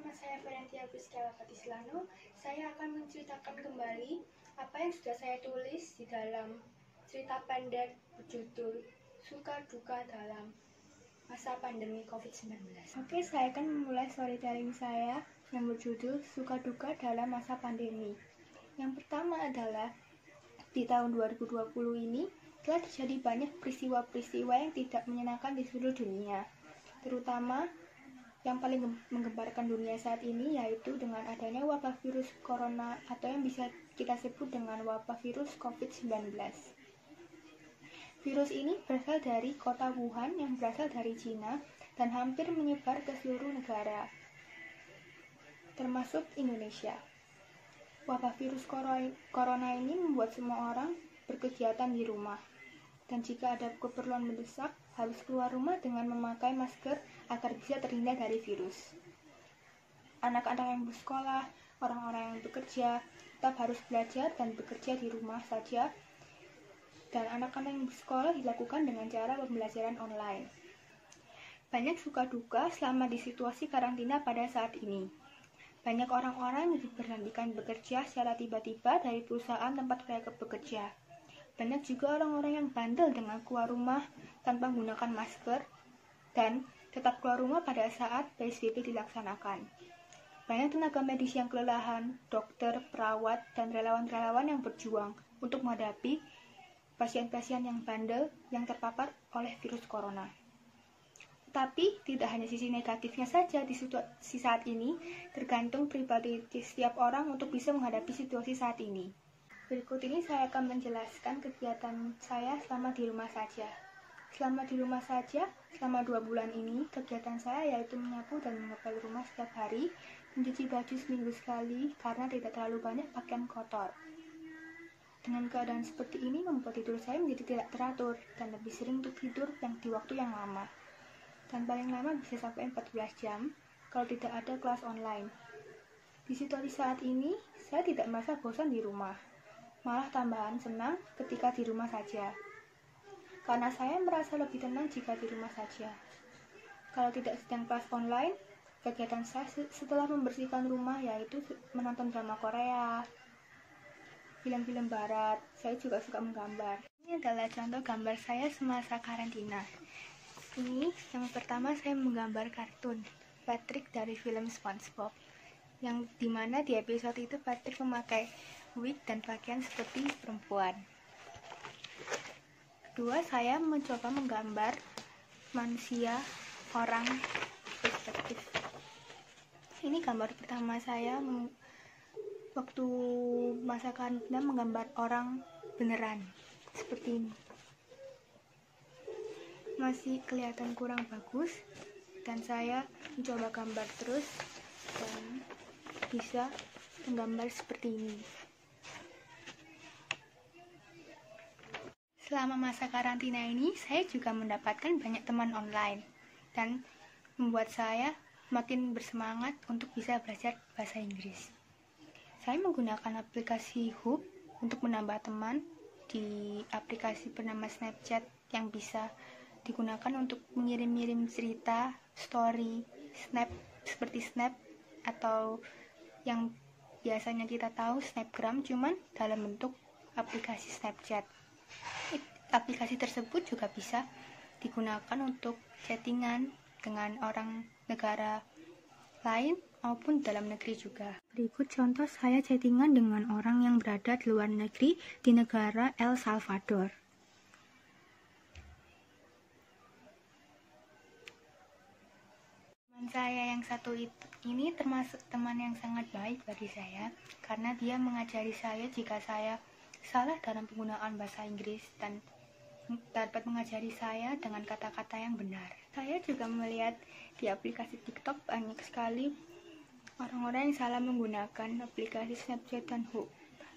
Nama saya Ferentia Priska Patislano. Saya akan menceritakan kembali apa yang sudah saya tulis di dalam cerita pendek berjudul Suka Duka dalam Masa Pandemi COVID-19. Oke, saya akan memulai storytelling saya yang berjudul Suka Duka dalam Masa Pandemi. Yang pertama adalah di tahun 2020 ini telah terjadi banyak peristiwa-peristiwa yang tidak menyenangkan di seluruh dunia, terutama yang paling menggemparkan dunia saat ini yaitu dengan adanya wabah virus corona atau yang bisa kita sebut dengan wabah virus COVID-19. Virus ini berasal dari kota Wuhan yang berasal dari Cina dan hampir menyebar ke seluruh negara, termasuk Indonesia. Wabah virus corona ini membuat semua orang berkegiatan di rumah, dan jika ada keperluan mendesak, harus keluar rumah dengan memakai masker agar bisa terhindar dari virus. Anak-anak yang bersekolah, orang-orang yang bekerja, tetap harus belajar dan bekerja di rumah saja, dan anak-anak yang bersekolah dilakukan dengan cara pembelajaran online. Banyak suka duka selama di situasi karantina pada saat ini. Banyak orang-orang yang diberhentikan bekerja secara tiba-tiba dari perusahaan tempat mereka bekerja. Banyak juga orang-orang yang bandel dengan keluar rumah tanpa menggunakan masker dan tetap keluar rumah pada saat PSBB dilaksanakan. Banyak tenaga medis yang kelelahan, dokter, perawat, dan relawan-relawan yang berjuang untuk menghadapi pasien-pasien yang bandel yang terpapar oleh virus corona. Tapi tidak hanya sisi negatifnya saja di situasi saat ini, tergantung pribadi setiap orang untuk bisa menghadapi situasi saat ini. Berikut ini saya akan menjelaskan kegiatan saya selama di rumah saja. Selama di rumah saja, selama 2 bulan ini, kegiatan saya yaitu menyapu dan mengepel rumah setiap hari, mencuci baju seminggu sekali karena tidak terlalu banyak pakaian kotor. Dengan keadaan seperti ini membuat tidur saya menjadi tidak teratur dan lebih sering untuk tidur di waktu yang lama. Dan paling lama bisa sampai 14 jam kalau tidak ada kelas online. Di situasi saat ini, saya tidak merasa bosan di rumah. Malah tambahan senang ketika di rumah saja. Karena saya merasa lebih tenang jika di rumah saja. Kalau tidak sedang kelas online, kegiatan saya setelah membersihkan rumah yaitu menonton drama Korea, film-film barat. Saya juga suka menggambar. Ini adalah contoh gambar saya semasa karantina. Ini yang pertama saya menggambar kartun Patrick dari film SpongeBob, yang dimana di episode itu Patrick memakai wig dan pakaian seperti perempuan. Kedua, saya mencoba menggambar manusia orang perspektif. Ini gambar pertama saya waktu masa karantina menggambar orang beneran seperti ini. Masih kelihatan kurang bagus dan saya mencoba gambar terus dan bisa menggambar seperti ini. Selama masa karantina ini saya juga mendapatkan banyak teman online dan membuat saya makin bersemangat untuk bisa belajar bahasa Inggris. Saya menggunakan aplikasi Hub untuk menambah teman di aplikasi bernama Snapchat yang bisa digunakan untuk mengirim-ngirim cerita, story, snap seperti snap atau yang biasanya kita tahu snapgram, cuman dalam bentuk aplikasi Snapchat. Aplikasi tersebut juga bisa digunakan untuk chattingan dengan orang negara lain maupun dalam negeri juga. Berikut contoh saya chattingan dengan orang yang berada di luar negeri di negara El Salvador. Teman saya yang satu ini termasuk teman yang sangat baik bagi saya karena dia mengajari saya jika saya salah dalam penggunaan bahasa Inggris dan dapat mengajari saya dengan kata-kata yang benar. Saya juga melihat di aplikasi TikTok banyak sekali orang-orang yang salah menggunakan aplikasi Snapchat dan Hub.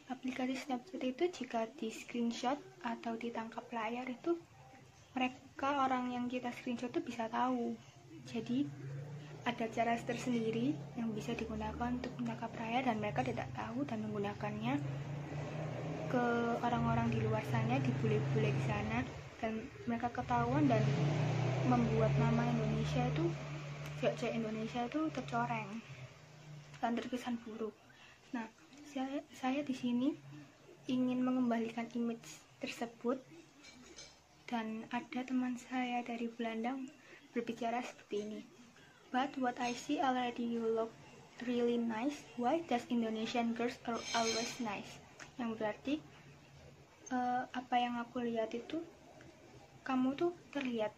Aplikasi Snapchat itu jika di screenshot atau ditangkap layar itu mereka orang yang kita screenshot itu bisa tahu. Jadi ada cara tersendiri yang bisa digunakan untuk menangkap layar dan mereka tidak tahu dan menggunakannya ke orang-orang di luar sana, di bule-bule di sana, dan mereka ketahuan dan membuat nama Indonesia itu, cewek Indonesia itu tercoreng. dan terkesan buruk. Nah, saya di sini ingin mengembalikan image tersebut, dan ada teman saya dari Belanda berbicara seperti ini. But what I see already, you look really nice. Why does Indonesian girls are always nice? Yang berarti apa yang aku lihat itu, kamu tuh terlihat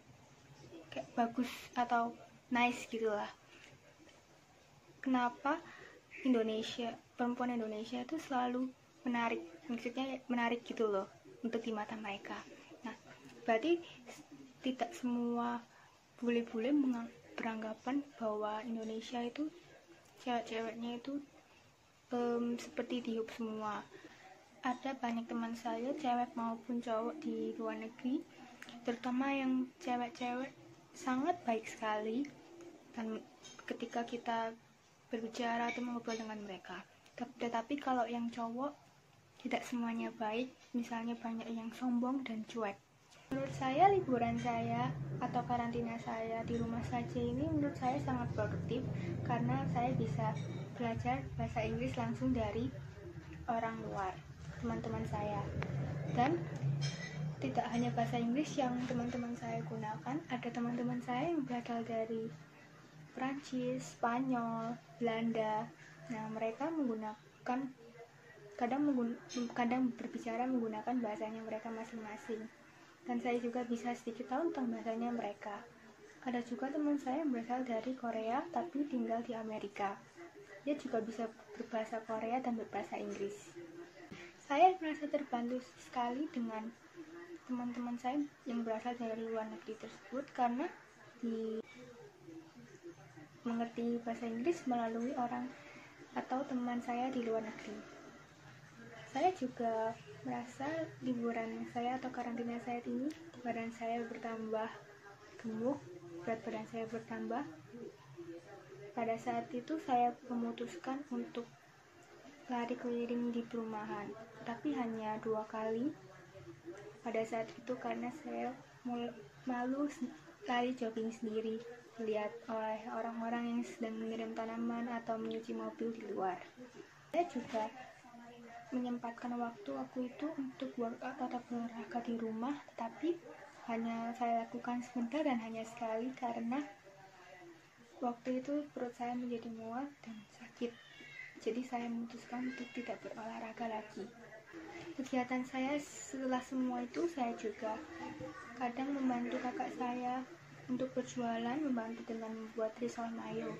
kayak bagus atau nice gitulah. Kenapa perempuan Indonesia itu selalu menarik, maksudnya menarik gitu loh untuk di mata mereka. Nah, berarti tidak semua bule-bule beranggapan bahwa Indonesia itu cewek-ceweknya itu seperti tiup semua. Ada banyak teman saya, cewek maupun cowok di luar negeri, terutama yang cewek-cewek, sangat baik sekali, dan ketika kita berbicara atau ngobrol dengan mereka. Tetapi kalau yang cowok, tidak semuanya baik, misalnya banyak yang sombong dan cuek. Menurut saya, liburan saya atau karantina saya di rumah saja ini menurut saya sangat produktif, karena saya bisa belajar bahasa Inggris langsung dari orang luar, teman-teman saya. Dan tidak hanya bahasa Inggris yang teman-teman saya gunakan, ada teman-teman saya yang berasal dari Prancis, Spanyol, Belanda. Nah, mereka kadang berbicara menggunakan bahasanya mereka masing-masing, dan saya juga bisa sedikit tahu tentang bahasanya mereka. Ada juga teman saya yang berasal dari Korea tapi tinggal di Amerika. Dia juga bisa berbahasa Korea dan berbahasa Inggris. Saya merasa terbantu sekali dengan teman-teman saya yang berasal dari luar negeri tersebut, karena mengerti bahasa Inggris melalui orang atau teman saya di luar negeri. Saya juga merasa liburan saya atau karantina saya ini, badan saya bertambah gemuk, berat badan saya bertambah. Pada saat itu saya memutuskan untuk lari keliling di perumahan, tapi hanya 2 kali pada saat itu, karena saya malu lari jogging sendiri dilihat oleh orang-orang yang sedang menyiram tanaman atau menyuci mobil di luar. Saya juga menyempatkan waktu aku itu untuk workout atau berolahraga di rumah, tetapi hanya saya lakukan sebentar dan hanya sekali, karena waktu itu perut saya menjadi mual dan sakit. Jadi saya memutuskan untuk tidak berolahraga lagi. Kegiatan saya setelah semua itu, saya juga kadang membantu kakak saya untuk berjualan, membantu dengan membuat risol mayo.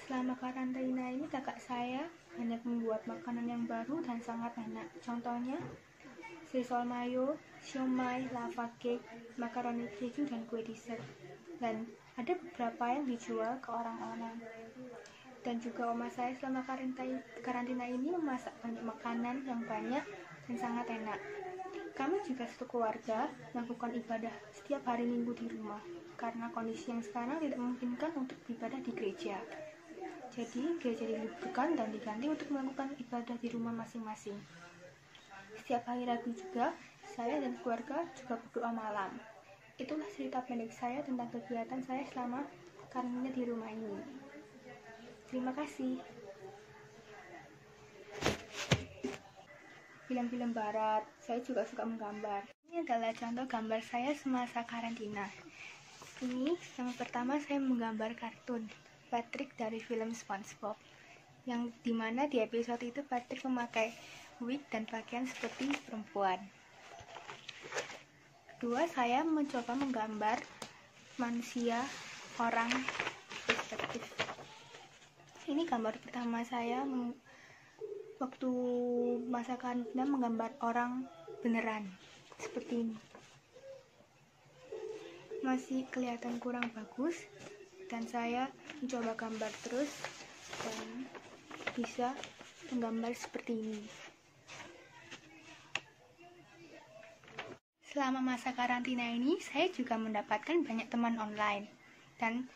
Selama karantina ini, kakak saya banyak membuat makanan yang baru dan sangat enak. Contohnya risol mayo, siomay, lava cake, makaroni keju, dan kue dessert. Dan ada beberapa yang dijual ke orang-orang. Dan juga oma saya selama karantina ini memasak banyak makanan yang banyak dan sangat enak. Kami juga satu keluarga melakukan ibadah setiap hari Minggu di rumah, karena kondisi yang sekarang tidak memungkinkan untuk beribadah di gereja. Jadi gereja diliburkan dan diganti untuk melakukan ibadah di rumah masing-masing. Setiap hari Rabu juga, saya dan keluarga juga berdoa malam. Itulah cerita pendek saya tentang kegiatan saya selama karantina di rumah ini. Terima kasih. Film-film barat, saya juga suka menggambar. Ini adalah contoh gambar saya semasa karantina. Ini yang pertama, saya menggambar kartun Patrick dari film SpongeBob, yang dimana di episode itu Patrick memakai wig dan pakaian seperti perempuan. Kedua, saya mencoba menggambar manusia orang perspektif. Ini gambar pertama saya waktu masa karantina, menggambar orang beneran seperti ini. Masih kelihatan kurang bagus, dan saya mencoba gambar terus dan bisa menggambar seperti ini. Selama masa karantina ini, saya juga mendapatkan banyak teman online dan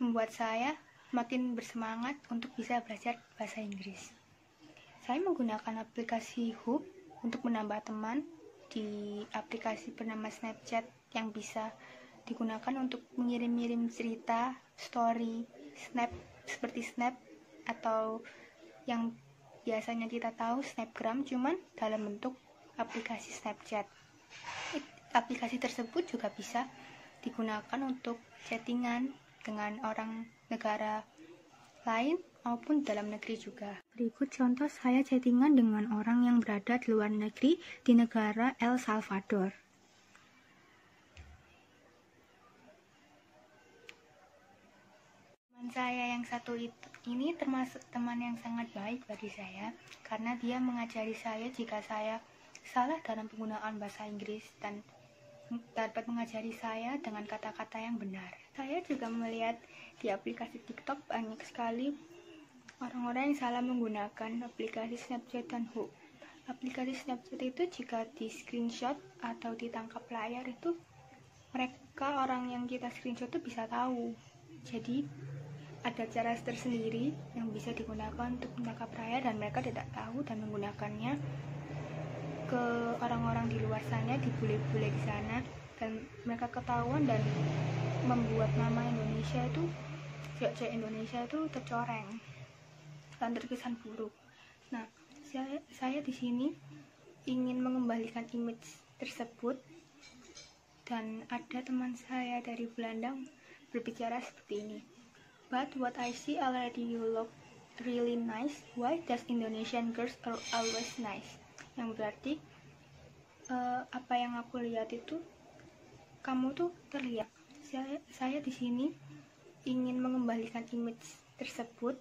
membuat saya makin bersemangat untuk bisa belajar bahasa Inggris. Saya menggunakan aplikasi Hub untuk menambah teman di aplikasi bernama Snapchat, yang bisa digunakan untuk mengirim-ngirim cerita, story, seperti Snap, atau yang biasanya kita tahu Snapgram, cuman dalam bentuk aplikasi Snapchat. Aplikasi tersebut juga bisa digunakan untuk chattingan dengan orang negara lain maupun dalam negeri juga. Berikut contoh saya chattingan dengan orang yang berada di luar negeri di negara El Salvador. Teman saya yang satu ini termasuk teman yang sangat baik bagi saya, karena dia mengajari saya jika saya salah dalam penggunaan bahasa Inggris dan dapat mengajari saya dengan kata-kata yang benar. Saya juga melihat di aplikasi TikTok banyak sekali orang-orang yang salah menggunakan aplikasi Snapchat dan Hook. Aplikasi Snapchat itu jika di screenshot atau ditangkap layar itu mereka orang yang kita screenshot itu bisa tahu. Jadi ada cara tersendiri yang bisa digunakan untuk menangkap layar dan mereka tidak tahu dan menggunakannya ke orang-orang di luar sana, di bule-bule di sana, dan mereka ketahuan dan membuat nama Indonesia itu, cewek-cewek Indonesia itu tercoreng dan terkesan buruk. Nah, saya di sini ingin mengembalikan image tersebut, dan ada teman saya dari Belanda berbicara seperti ini. But what I see already you look really nice. Why does Indonesian girls are always nice? Yang berarti apa yang aku lihat itu kamu tuh terlihat. Saya di sini ingin mengembalikan image tersebut,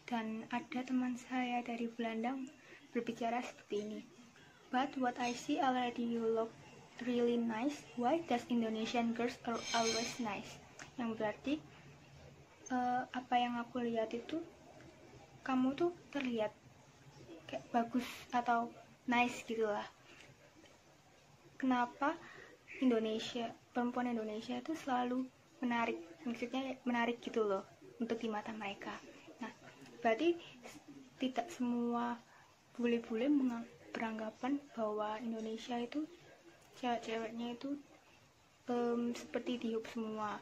dan ada teman saya dari Belanda berbicara seperti ini. But what I see already you look really nice. Why does Indonesian girls are always nice? Yang berarti apa yang aku lihat itu kamu tuh terlihat kayak bagus atau nice gitulah. Kenapa perempuan Indonesia itu selalu menarik, maksudnya menarik gitu loh untuk di mata mereka. Nah, berarti tidak semua bule-bule beranggapan bahwa Indonesia itu cewek-ceweknya itu seperti di Hub semua.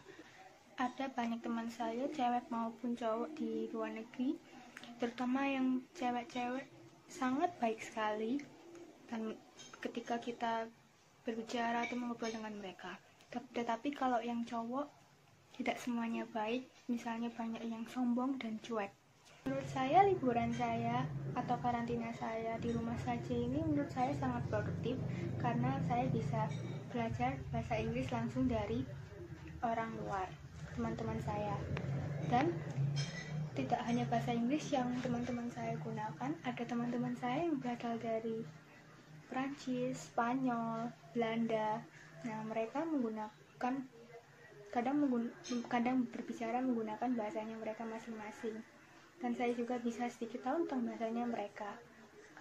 Ada banyak teman saya, cewek maupun cowok di luar negeri, terutama yang cewek-cewek sangat baik sekali, dan ketika kita berbicara atau mengobrol dengan mereka. Tetapi kalau yang cowok tidak semuanya baik, misalnya banyak yang sombong dan cuek. Menurut saya liburan saya atau karantina saya di rumah saja ini menurut saya sangat produktif, karena saya bisa belajar bahasa Inggris langsung dari orang luar, teman-teman saya. Dan tidak hanya bahasa Inggris yang teman-teman saya gunakan, ada teman-teman saya yang berasal dari Prancis, Spanyol, Belanda. Nah, mereka kadang berbicara menggunakan bahasanya mereka masing-masing. Dan saya juga bisa sedikit tahu tentang bahasanya mereka.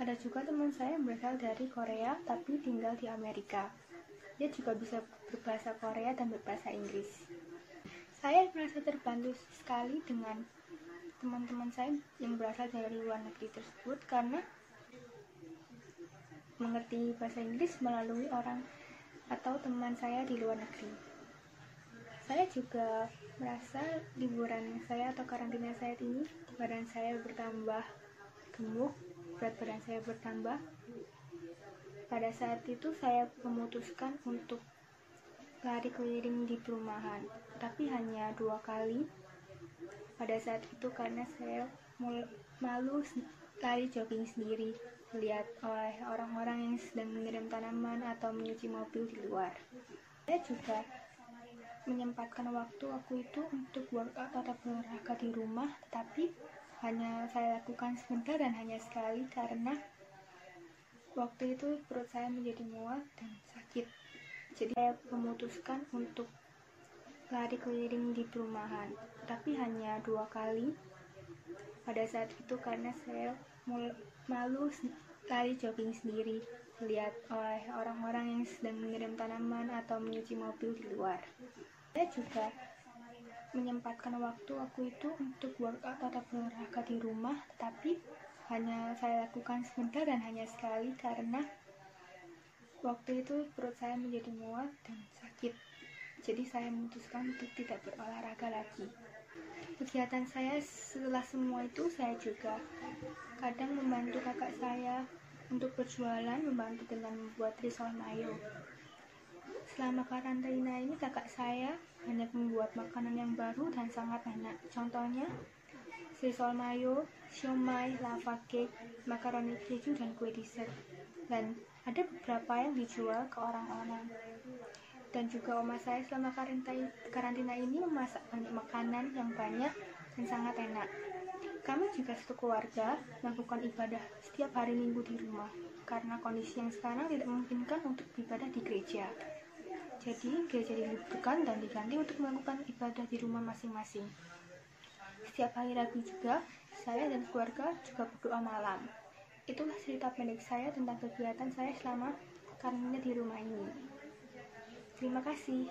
Ada juga teman saya yang berasal dari Korea tapi tinggal di Amerika. Dia juga bisa berbahasa Korea dan berbahasa Inggris. Saya merasa terbantu sekali dengan teman-teman saya yang berasal dari luar negeri tersebut, karena mengerti bahasa Inggris melalui orang atau teman saya di luar negeri. Saya juga merasa liburan saya atau karantina saya ini, badan saya bertambah gemuk, berat badan saya bertambah. Pada saat itu saya memutuskan untuk lari keliling di perumahan, tapi hanya 2 kali pada saat itu, karena saya malu lari jogging sendiri melihat oleh orang-orang yang sedang menyiram tanaman atau menyuci mobil di luar. Saya juga menyempatkan waktu aku itu untuk workout atau berolahraga di rumah, tapi hanya saya lakukan sebentar dan hanya sekali, karena waktu itu perut saya menjadi mual dan sakit. Jadi saya memutuskan untuk lari keliling di perumahan, tapi hanya 2 kali pada saat itu, karena saya malu lari jogging sendiri melihat oleh orang-orang yang sedang menyiram tanaman atau menyuci mobil di luar. Saya juga menyempatkan waktu aku itu untuk workout atau berolahraga di rumah, tapi hanya saya lakukan sebentar dan hanya sekali, karena waktu itu perut saya menjadi mual dan sakit. Jadi saya memutuskan untuk tidak berolahraga lagi. Kegiatan saya setelah semua itu, saya juga kadang membantu kakak saya untuk berjualan, membantu dengan membuat risol mayo. Selama karantina ini kakak saya banyak membuat makanan yang baru dan sangat enak. Contohnya risol mayo, siomay, lava cake, makaroni keju, dan kue dessert. Dan ada beberapa yang dijual ke orang-orang. Dan juga oma saya selama karantina ini memasak banyak makanan yang banyak dan sangat enak. Kami juga satu keluarga melakukan ibadah setiap hari Minggu di rumah karena kondisi yang sekarang tidak memungkinkan untuk beribadah di gereja. Jadi gereja diliburkan dan diganti untuk melakukan ibadah di rumah masing-masing. Setiap hari Rabu juga saya dan keluarga juga berdoa malam. Itulah cerita pendek saya tentang kegiatan saya selama karantina di rumah ini. Terima kasih.